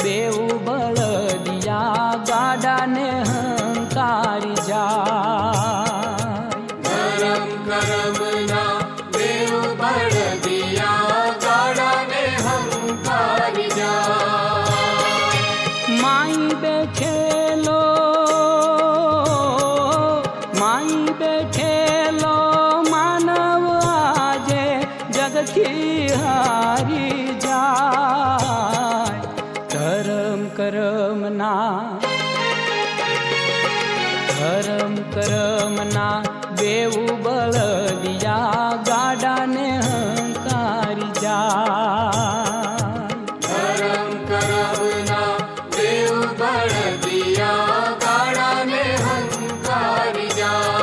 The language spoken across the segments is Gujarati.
બેઉ બળદિયા ગાડાને હંકારી જાય. ધરમ કરમના બેઉ બળદિયા ગાડાને હંકારી જાય. માઈ બેઠેલો માનવ આજે જગથી હારી જાય. ધરમ કરમના બેઉ બળદિયા ગાડાને હંકારી જાય. ધરમ કરમના બેઉ બળદિયા ગાડાને હંકારી જાય.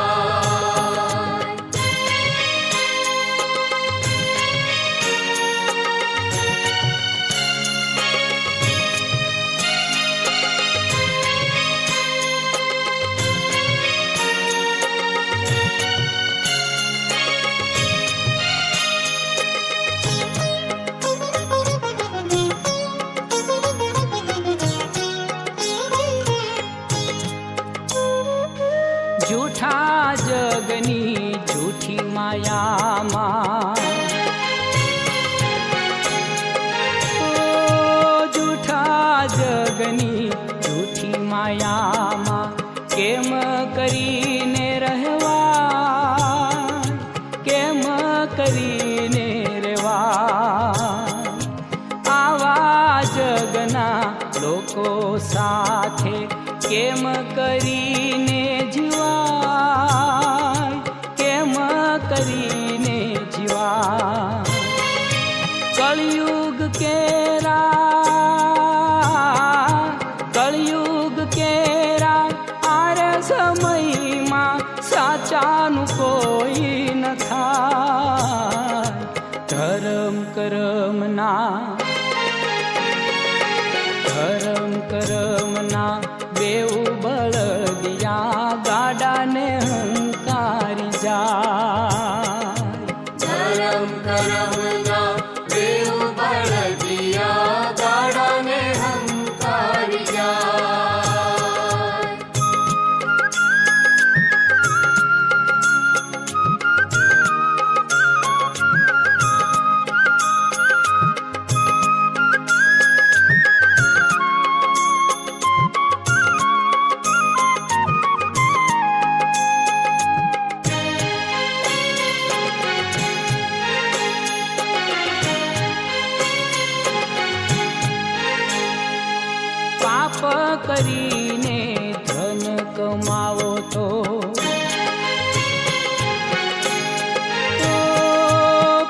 જૂઠા જગની જૂઠી માયામાં જૂઠા જગની જૂઠી માયામાં કેમ કરીને રહેવા, કેમ કરીને રહેવા. આવા જગના લોકો સાથે કેમ કરીને જીવાય, કેમ કરીને જીવાય. કળિયુગ કેરા આરે સમયમાં સાચાનું કોઈ ન થાય. ધરમ કરમના બેઉ બળદિયા ગાડાને હંકારી જાય. ધરમ કરમના બેઉ બળદિયા ગાડાને હંકારી જાય. પાપ કરીને ધન કમાવો તો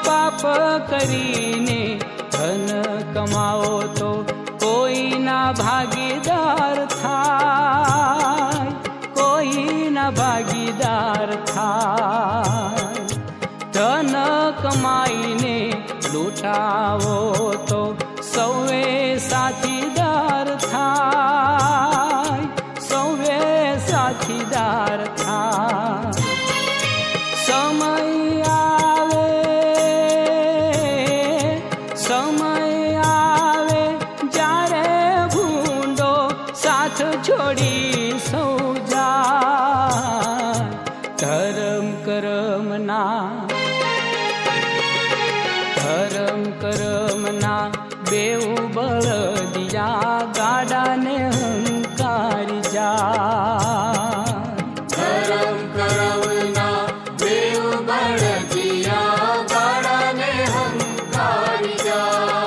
પાપ કરીને ધન કમાવો તો કોઈના ભાગીદાર થાય, કોઈના ભાગીદાર થાય. ધન કમાઈને લૂંટાવો તો સૌએ સાથીદાર થાય, સૌએ સાથીદાર થાય. સમય આવે જ્યારે ભૂંડો સાથ છોડી સૌ જાય. ધરમ કરમના બેઉ બળદિયા ગાડાને હંકારી જાય. ધરમ કરમના બેઉ બળદિયા ગાડાને હંકારી જાય.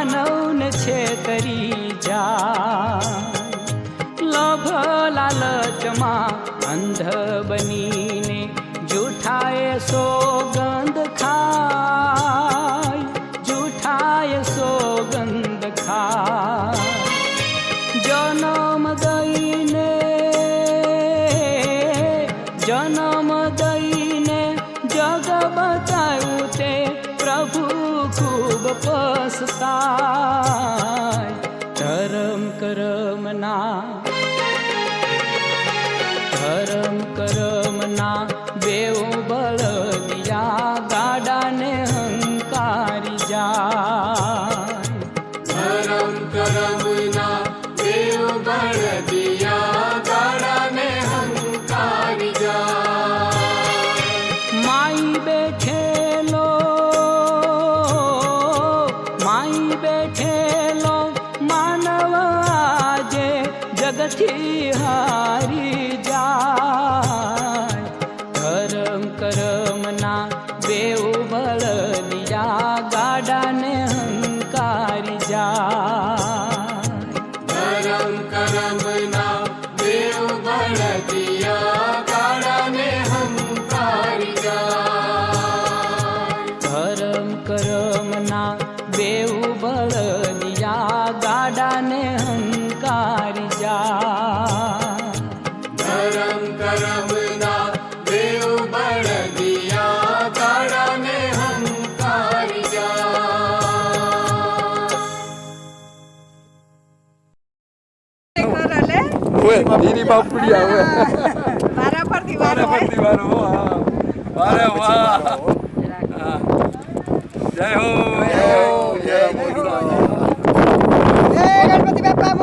માનવને છેતરી જાય. લોભ લાલચમાં અંધ બનીને જૂઠાએ સોગંદ ખાય, જૂઠાએ સોગંદ ખાય. જન્મ દઈને જગ બતાવ્યું તે પ્રભુ ખૂબ પસ્તાય. ધર્મ કરમના બેઉ બળદિયા ગાડાને હંકારી જાય. ધરમ કરમના બેઉ બળદિયા ગાડાને હંકારી જાય. માઈ બેઠેલો માનવ આજે જગથી હારી જાય. ધર્મ કરમના બેઉ બળદિયા ગાડાને હંકારી જાય. ધરમ કરમના બેઉ બળદિયા ગાડાને હંકારી જાય. ધર્મ કરમના બેઉ બળદિયા ગાડાને હંકારી જાય. ધરમ કરમના બેઉ બળદિયા ગાડાને હંકારી જાય. દીની બાપડી આવે વારા પરથી વારો વારે વાહ. જય હો જય ગણપતિ બાપા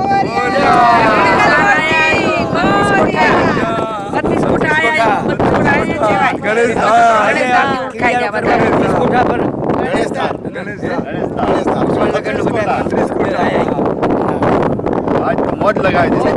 મોજ લગાવી દે.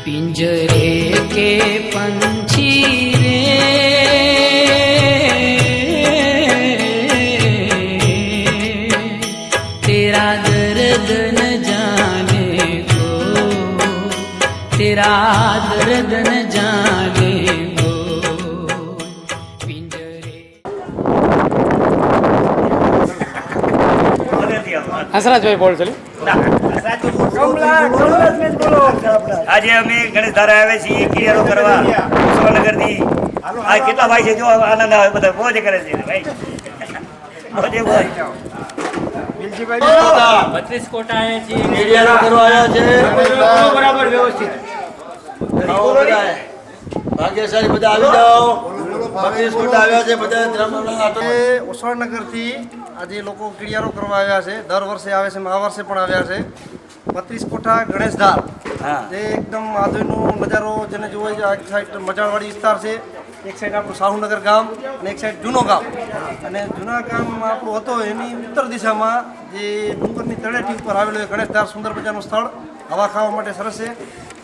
पिंजरे के पंछी रे तेरा दर्द न जाने को, तेरा दर्द न जाने को. पिंजरे હસરાજભાઈ બોલ ચાલ્યું. આજે અમે ગણેશ ધારા આવ્યા છીએ ક્લિયરો કરવા સુરેન્દ્રનગરથી. આ કેટલા ભાઈ છે જો આનંદ આવે બધા મોજ કરે છે ભાઈ. મોજે મોજ. 32 કોટા આવ્યા છીએ. ક્લિયરો કરવા આવ્યા છે. બરાબર વ્યવસ્થિત. ભાગ્યશાળી બધા આવી જાઓ. 32 કોટા આવ્યા છે બધા. ઓસવાણનગરથી આજે લોકો ક્લિયરો કરવા આવ્યા છે. દર વર્ષે આવે છે, આ વર્ષે પણ આવ્યા છે. 32 કોઠા ગણેશધાર, જે એકદમ આધુનો નજારો જેને જોવો છે. એક સાઈડ મજાળવાડી વિસ્તાર છે, એક સાઈડ આપણું સાહુનગર ગામ અને એક સાઈડ જૂનો ગામ. અને જૂના ગામમાં આપણું હતો એની ઉત્તર દિશામાં જે ડુંગરની તળેટી ઉપર આવેલું એ ગણેશધાર સુંદર મજાનું સ્થળ, હવા ખાવા માટે સરસ છે.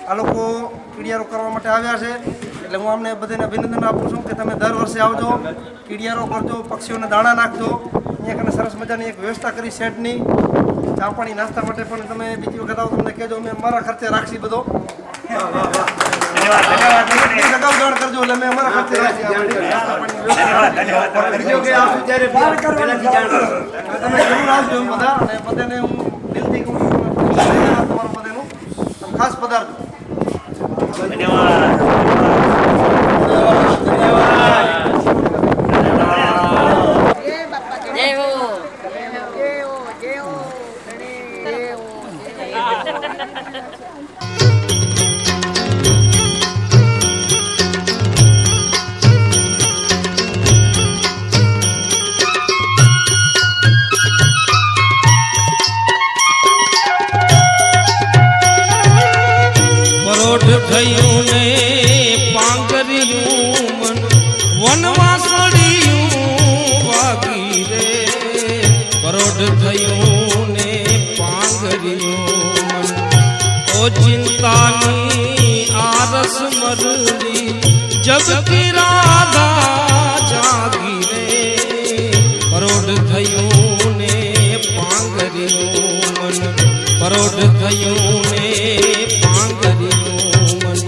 આ લોકો કીડિયારો કરવા માટે આવ્યા છે, એટલે હું અમને બધાને અભિનંદન આપું છું કે તમે દર વર્ષે આવજો, કીડિયારો કરજો, પક્ષીઓને દાણા નાખજો. અહીંયા કને સરસ મજાની એક વ્યવસ્થા કરી શેડની, ચા પાણી નાસ્તા માટે પણ તમે બીજી વખત આવો તમને કહેજો, અમે અમારા ખર્ચે રાખશી બધો. અગાઉ જાણ કરજો એટલે અમે અમારા ખર્ચે રાખશી. તમે જરૂર આવજો બધા, અને બધાને હું દિલથી કહું છું તમારું બધાનું ખાસ પદાર્થ. થયું ને પાંગર્યું મન વનવાસળિયું વાગી રે પરોઢ થયું ને પાંગર્યું મન ઓ ચિંતાની આરસ મરલી જગ કી રાધા જાગી રે પરોઢ થયું ને પાંગર્યું મન પરોઢ થયું ને પાંગર્યું મન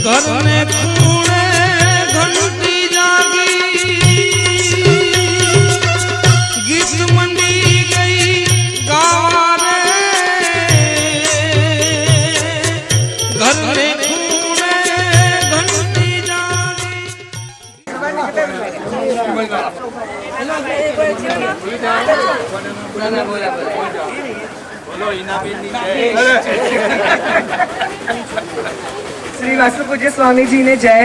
ઘરને ખૂણે ઘંટી જાગી ગીત મંડી ગઈ ગારે ઘરને ખૂણે ઘંટી જાગી શ્રી વાસુ પૂજ્ય સ્વામીજીને જય,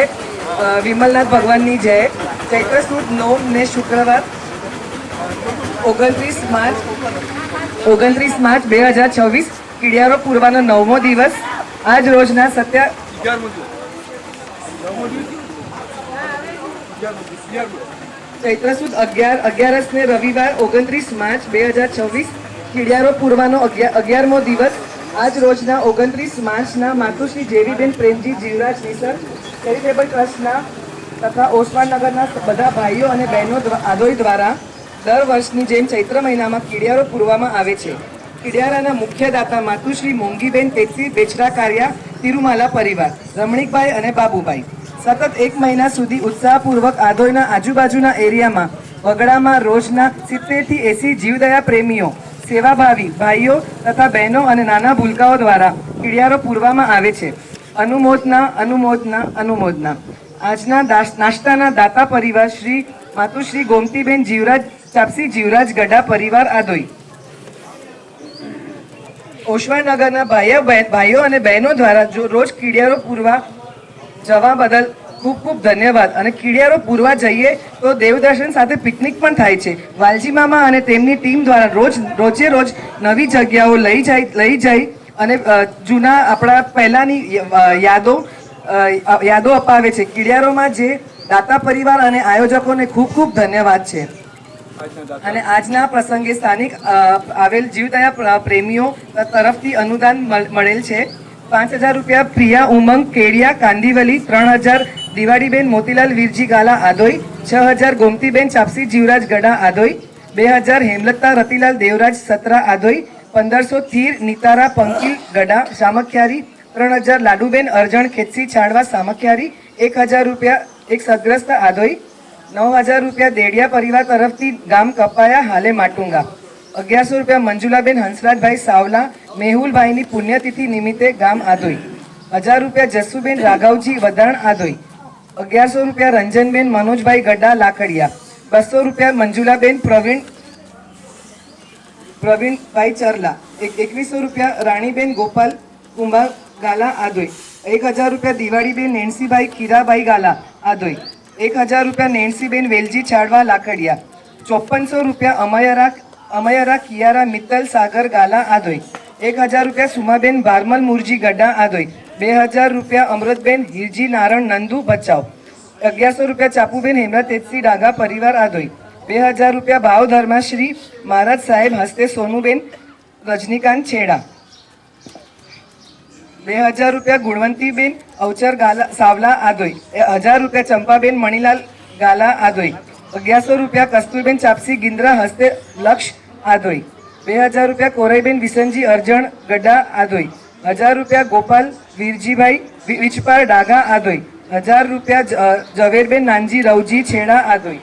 વિમલનાથ ભગવાનની જય. ચૈત્ર સુદ નોમ ને શુક્રવાર 29 માર્ચ 2026 કીડિયારો પૂર્વાનો 9મો દિવસ. આજ રોજના ચૈત્ર સુદ 11 ને રવિવાર 29 માર્ચ 2026 કીડિયારો પૂર્વાનો 11મો દિવસ. આજ રોજના 29 માર્ચના માતુશ્રી જેવીબેન પ્રેમજી જીવરાજ નિસર ચેરિટેબલ ટ્રસ્ટના તથા ઓસમાનનગરના બધા ભાઈઓ અને બહેનો આદોઈ દ્વારા દર વર્ષની જેમ ચૈત્ર મહિનામાં કીડિયારો પૂરવામાં આવે છે. કીડિયારાના મુખ્ય દાતા માતુશ્રી મોંગીબેન તેત્રી બેચરાકાર્યા તિરુમાલા પરિવાર રમણીકભાઈ અને બાબુભાઈ સતત 1 મહિના સુધી ઉત્સાહપૂર્વક આદોઈના આજુબાજુના એરિયામાં વગડામાં રોજના 70 થી 80 જીવદયા પ્રેમીઓ સેવાભાવી ભાઈઓ તથા બહેનો અને નાના ભૂલકાઓ દ્વારા કીડિયારો પૂરવામાં આવે છે. અનુમોદના અનુમોદના અનુમોદના. આજના નાસ્તાના દાતા પરિવાર શ્રી માતુશ્રી ગોમતીબેન જીવરાજ ચાપસી જીવરાજ ગઢા પરિવાર આદોઈ. ઓશવાનગરના ભાઈઓ અને બહેનો દ્વારા રોજ કીડિયારો પૂરવા જવા બદલ ખૂબ ખૂબ ધન્યવાદ. અને કીડિયારો પૂરવા જઈએ તો દેવદર્શન સાથે પિકનિક પણ થાય છે. વાલજી મામા અને તેમની ટીમ દ્વારા રોજે રોજ નવી જગ્યાઓ લઈ જાય અને જૂના આપણા પહેલાંની યાદો અપાવે છે. કીડિયારોમાં જે દાતા પરિવાર અને આયોજકોને ખૂબ ખૂબ ધન્યવાદ છે. અને આજના પ્રસંગે સ્થાનિક આવેલ જીવદયા પ્રેમીઓ તરફથી અનુદાન મળેલ છે. 5,000 રૂપિયા પ્રિયા ઉમંગ કેડિયા કાંદીવલી, 3,000 દિવાળીબેન મોતીલાલ વીરજી ગાલા આદોઈ, 6,000 ગોમતીબેન ચાપસી જીવરાજ ગઢા આદોઈ, 2,000 હેમલતા રતિલાલ દેવરાજ સત્રા આદોઈ, 1,500 થીર નીતારા પંકિલ ગઢા સામખિયારી, 3,000 લાડુબેન અરજણ ખેતસી છાણવા સામખિયારી, 1,000 રૂપિયા એક સદગ્રસ્ત આદોઈ, 9,000 રૂપિયા દેડિયા પરિવાર તરફથી ગામ કપાયા હાલે માટુંગા, 1,100 રૂપિયા મંજુલાબેન હંસરાજભાઈ સાવલા મેહુલભાઈની પુણ્યતિથિ નિમિત્તે ગામ આદોઈ, 1,000 રૂપિયા જસુબેન રાઘવજી વધાણ આદોઈ, 1,100 રૂપિયા રંજનબેન મનોજભાઈ ગઢા લાકડિયા, 200 રૂપિયા મંજુલાબેન પ્રવીણભાઈ ચરલા, 2,100 રૂપિયા રાણીબેન ગોપાલ કુંભા ગાલા આદોઈ, 1,000 રૂપિયા દિવાળીબેન નેન્સીભાઈ ખીરાભાઈ ગાલા આદોઈ, 1,000 રૂપિયા નેન્સીબેન વેલજી છાડવા લાકડિયા, 5,400 રૂપિયા અમયરા કિયારા મિત્તલ સાગર ગાલા આદોઈ, 1,000 રૂપિયા સુમાબેન ભારમલ મુરજી ગઢા આદોઈ, 2,000 રૂપિયા અમૃતબેન હિરજી નારણ નંદુ બચાવ, 1,100 રૂપિયા ચાપુબેન હેમરા તેજસી ડાગા પરિવાર આદોઈ, 2,000 રૂપિયા ભાવ ધર્માશ્રી મહારાજ સાહેબ હસ્તે સોનુબેન રજનીકાંત છેડા, 2,000 રૂપિયા ગુણવંતીબેન અવચર ગાલા સાવલા આદોઈ, 1,000 રૂપિયા ચંપાબેન મણીલાલ ગાલા આદોઈ, 1,100 રૂપિયા કસ્તુરબેન ચાપસી ગિંદ્રા હસ્તે લક્ષ આદોઈ, 2,000 રૂપિયા કોરાઈબેન વિસનજી અરજણ ગઢા આદોઈ, 1,000 રૂપિયા ગોપાલ વીરજીભાઈ વિચપાર ડાગા આદોઈ, 1,000 રૂપિયા ઝવેરબેન નાનજી રવજી છેડા આદોઈ.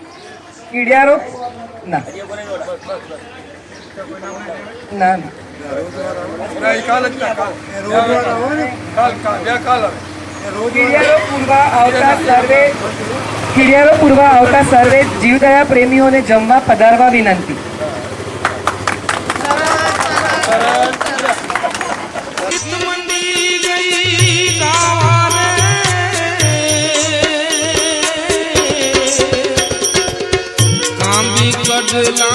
કીડિયારો ના ના ના ખીડિયારો પૂરવા આવતા સર્વે જીવદયા પ્રેમીઓને જમવા પધારવા વિનંતી. चित मंडी गई गावारे कांबी कढला